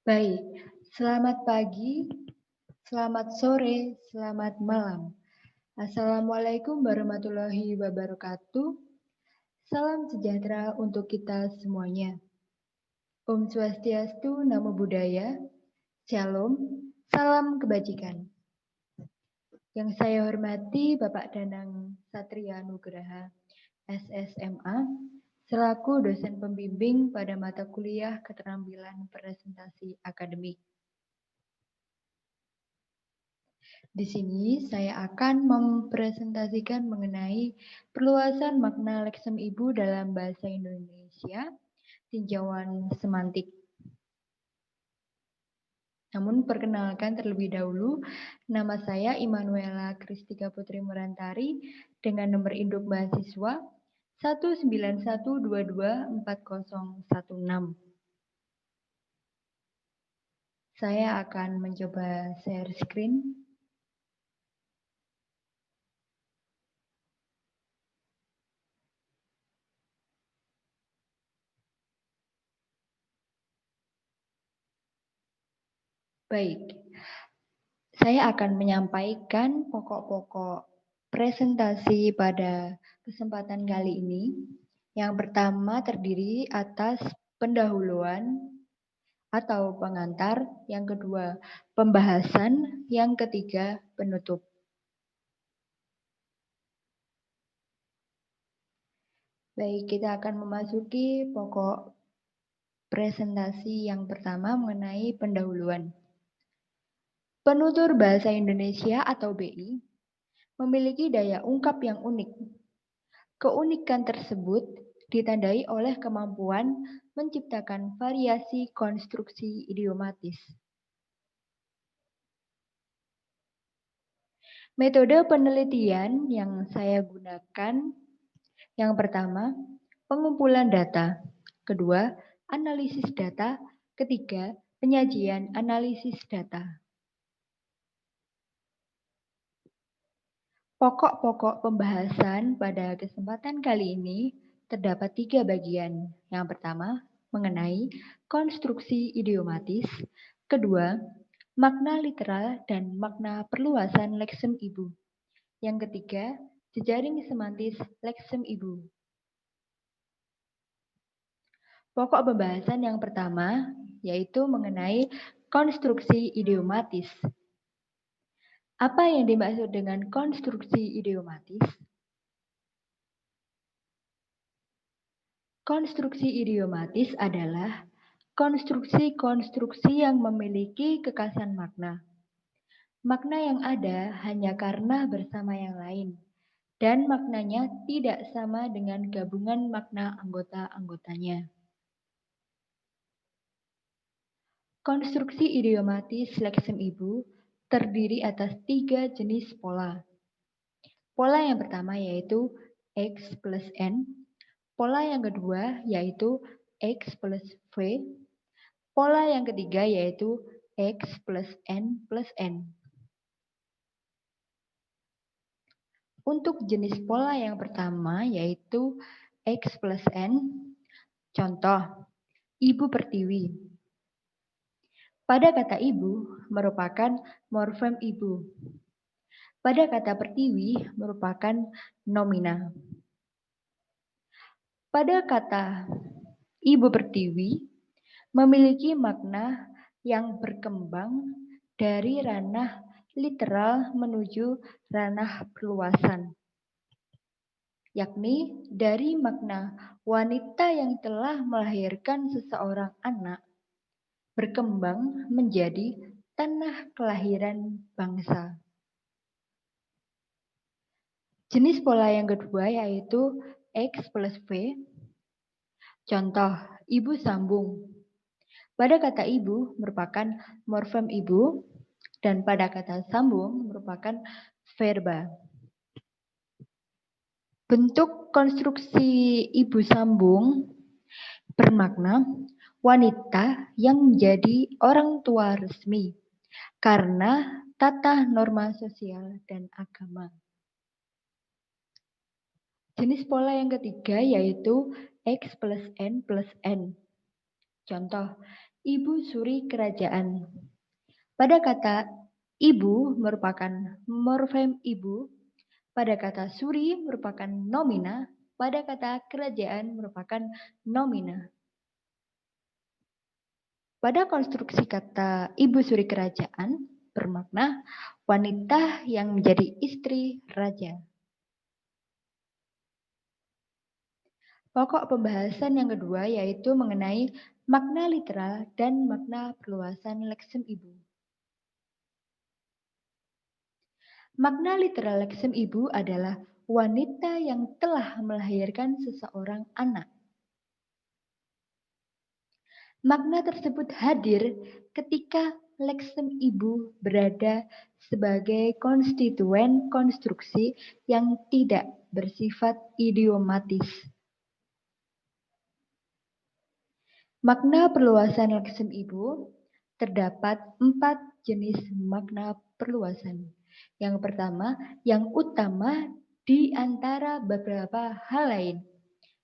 Baik, selamat pagi, selamat sore, selamat malam. Assalamualaikum warahmatullahi wabarakatuh. Salam sejahtera untuk kita semuanya. Om Swastiastu, Namo Buddhaya, Shalom, salam kebajikan. Yang saya hormati Bapak Danang Satria Nugraha, SSMA, selaku dosen pembimbing pada mata kuliah Keterampilan Presentasi Akademik. Di sini saya akan mempresentasikan mengenai perluasan makna leksem ibu dalam bahasa Indonesia, tinjauan semantik. Namun perkenalkan terlebih dahulu, nama saya Immanuela Kristika Putri Murantari dengan nomor induk mahasiswa 191224016. Saya akan mencoba share screen. Baik, saya akan menyampaikan pokok-pokok presentasi pada kesempatan kali ini. Yang pertama terdiri atas pendahuluan atau pengantar, yang kedua pembahasan, yang ketiga penutup. Baik, kita akan memasuki pokok presentasi yang pertama mengenai pendahuluan. Penutur Bahasa Indonesia atau BI memiliki daya ungkap yang unik. Keunikan tersebut ditandai oleh kemampuan menciptakan variasi konstruksi idiomatis. Metode penelitian yang saya gunakan, yang pertama, pengumpulan data. Kedua, analisis data. Ketiga, penyajian analisis data. Pokok-pokok pembahasan pada kesempatan kali ini terdapat 3 bagian. Yang pertama, mengenai konstruksi idiomatis. Kedua, makna literal dan makna perluasan leksem ibu. Yang ketiga, jejaring semantis leksem ibu. Pokok pembahasan yang pertama yaitu mengenai konstruksi idiomatis. Apa yang dimaksud dengan konstruksi idiomatis? Konstruksi idiomatis adalah konstruksi-konstruksi yang memiliki kekhasan makna. Makna yang ada hanya karena bersama yang lain, dan maknanya tidak sama dengan gabungan makna anggota-anggotanya. Konstruksi idiomatis leksem ibu terdiri atas 3 jenis pola. Pola yang pertama yaitu X plus N, pola yang kedua yaitu X plus V, pola yang ketiga yaitu X plus N plus N. Untuk jenis pola yang pertama yaitu X plus N, contoh, Ibu Pertiwi. Pada kata ibu merupakan morfem ibu. Pada kata pertiwi merupakan nomina. Pada kata ibu pertiwi memiliki makna yang berkembang dari ranah literal menuju ranah perluasan, yakni dari makna wanita yang telah melahirkan seseorang anak berkembang menjadi tanah kelahiran bangsa. Jenis pola yang kedua yaitu X plus V. Contoh, ibu sambung. Pada kata ibu merupakan morfem ibu dan pada kata sambung merupakan verba. Bentuk konstruksi ibu sambung bermakna wanita yang menjadi orang tua resmi karena tata norma sosial dan agama. Jenis pola yang ketiga yaitu X plus N plus N. Contoh, Ibu suri kerajaan. Pada kata ibu merupakan morfem ibu, pada kata suri merupakan nomina, pada kata kerajaan merupakan nomina. Pada konstruksi kata ibu suri kerajaan bermakna wanita yang menjadi istri raja. Pokok pembahasan yang kedua yaitu mengenai makna literal dan makna perluasan leksem ibu. Makna literal leksem ibu adalah wanita yang telah melahirkan seseorang anak. Makna tersebut hadir ketika leksem ibu berada sebagai konstituen konstruksi yang tidak bersifat idiomatis. Makna perluasan leksem ibu terdapat 4 jenis makna perluasan. Yang pertama, yang utama di antara beberapa hal lain.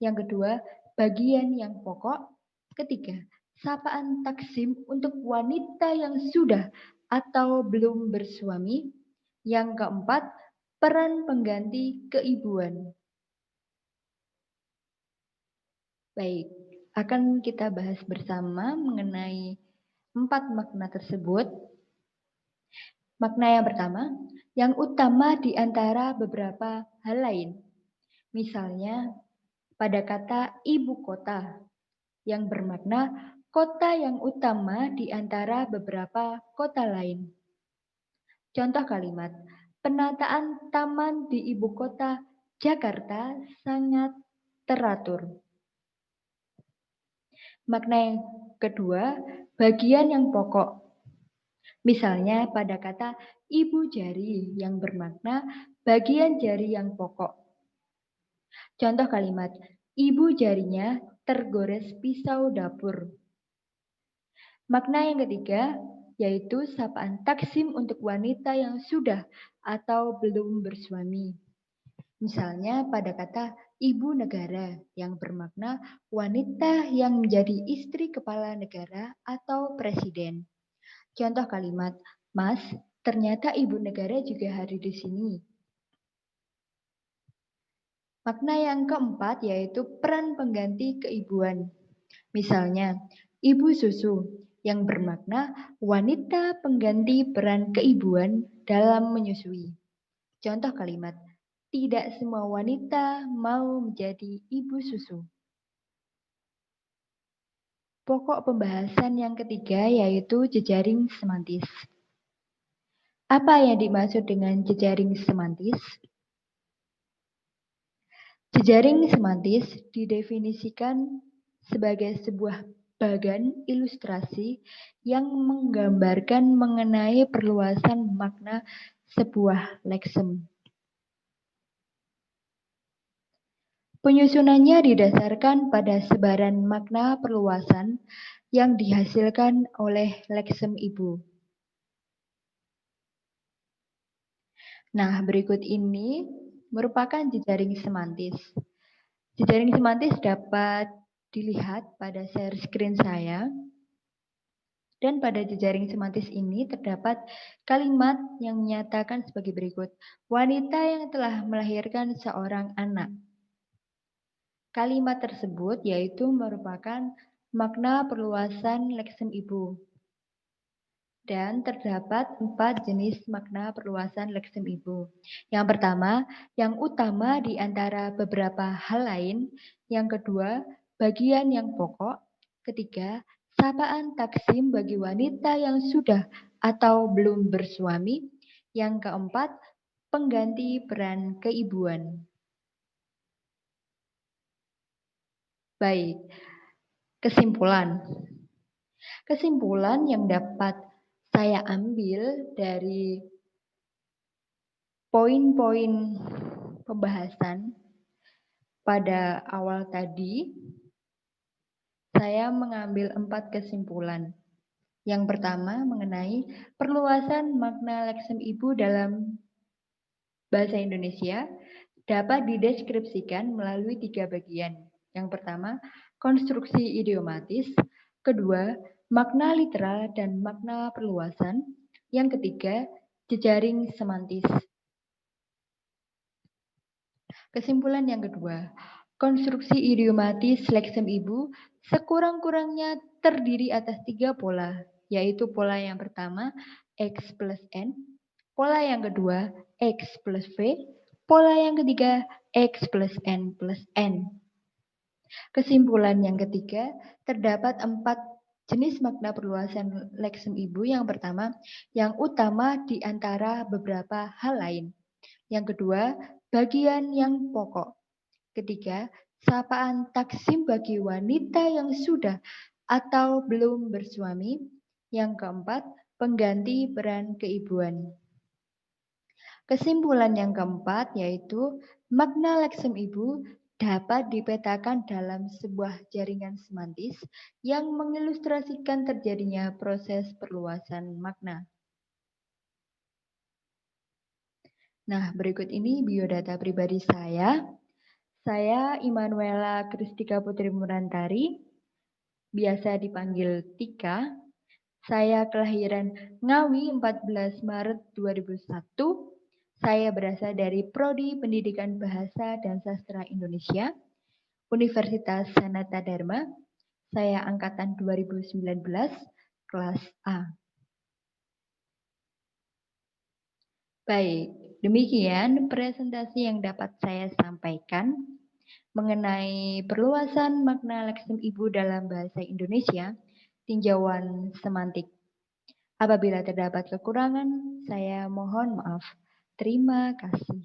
Yang kedua, bagian yang pokok. Ketiga, sapaan taksim untuk wanita yang sudah atau belum bersuami. Yang keempat, peran pengganti keibuan. Baik, akan kita bahas bersama mengenai 4 makna tersebut. Makna yang pertama, yang utama di antara beberapa hal lain. Misalnya, pada kata ibu kota, yang bermakna kota yang utama di antara beberapa kota lain. Contoh kalimat, penataan taman di ibu kota Jakarta sangat teratur. Makna yang kedua, bagian yang pokok. Misalnya pada kata ibu jari yang bermakna bagian jari yang pokok. Contoh kalimat, ibu jarinya tergores pisau dapur. Makna yang ketiga, yaitu sapaan taksim untuk wanita yang sudah atau belum bersuami. Misalnya pada kata ibu negara yang bermakna wanita yang menjadi istri kepala negara atau presiden. Contoh kalimat, Mas, ternyata ibu negara juga hadir di sini. Makna yang keempat yaitu peran pengganti keibuan. Misalnya, ibu susu yang bermakna wanita pengganti peran keibuan dalam menyusui. Contoh kalimat, tidak semua wanita mau menjadi ibu susu. Pokok pembahasan yang ketiga yaitu jejaring semantis. Apa yang dimaksud dengan jejaring semantis? Jejaring semantis didefinisikan sebagai sebuah bagan ilustrasi yang menggambarkan mengenai perluasan makna sebuah leksem. Penyusunannya didasarkan pada sebaran makna perluasan yang dihasilkan oleh leksem ibu. Nah, berikut ini merupakan jejaring semantis. Jejaring semantis dapat dilihat pada share screen saya. Dan pada jejaring semantis ini terdapat kalimat yang menyatakan sebagai berikut. Wanita yang telah melahirkan seorang anak. Kalimat tersebut yaitu merupakan makna perluasan leksem ibu. Dan terdapat 4 jenis makna perluasan leksem ibu. Yang pertama, yang utama di antara beberapa hal lain. Yang kedua, bagian yang pokok. Ketiga, sapaan taksim bagi wanita yang sudah atau belum bersuami. Yang keempat, pengganti peran keibuan. Baik, kesimpulan. Kesimpulan yang dapat saya ambil dari poin-poin pembahasan pada awal tadi, saya mengambil 4 kesimpulan. Yang pertama mengenai perluasan makna leksem ibu dalam bahasa Indonesia dapat dideskripsikan melalui 3 bagian. Yang pertama, konstruksi idiomatis. Kedua, makna literal dan makna perluasan. Yang ketiga, jejaring semantis. Kesimpulan yang kedua, konstruksi idiomatis leksem ibu sekurang-kurangnya terdiri atas 3 pola, yaitu pola yang pertama X plus N, pola yang kedua X plus V, pola yang ketiga X plus N plus N. Kesimpulan yang ketiga, terdapat 4 jenis makna perluasan leksem ibu. Yang pertama, yang utama di antara beberapa hal lain. Yang kedua, bagian yang pokok. Ketiga, sapaan taksim bagi wanita yang sudah atau belum bersuami. Yang keempat, pengganti peran keibuan. Kesimpulan yang keempat yaitu makna leksem ibu dapat dipetakan dalam sebuah jaringan semantis yang mengilustrasikan terjadinya proses perluasan makna. Nah, berikut ini biodata pribadi saya. Saya Immanuela Kristika Putri Murantari, biasa dipanggil Tika. Saya kelahiran Ngawi 14 Maret 2001. Saya berasal dari Prodi Pendidikan Bahasa dan Sastra Indonesia, Universitas Sanata Dharma. Saya angkatan 2019, kelas A. Baik, demikian presentasi yang dapat saya sampaikan mengenai perluasan makna leksem ibu dalam bahasa Indonesia, tinjauan semantik. Apabila terdapat kekurangan, saya mohon maaf. Terima kasih.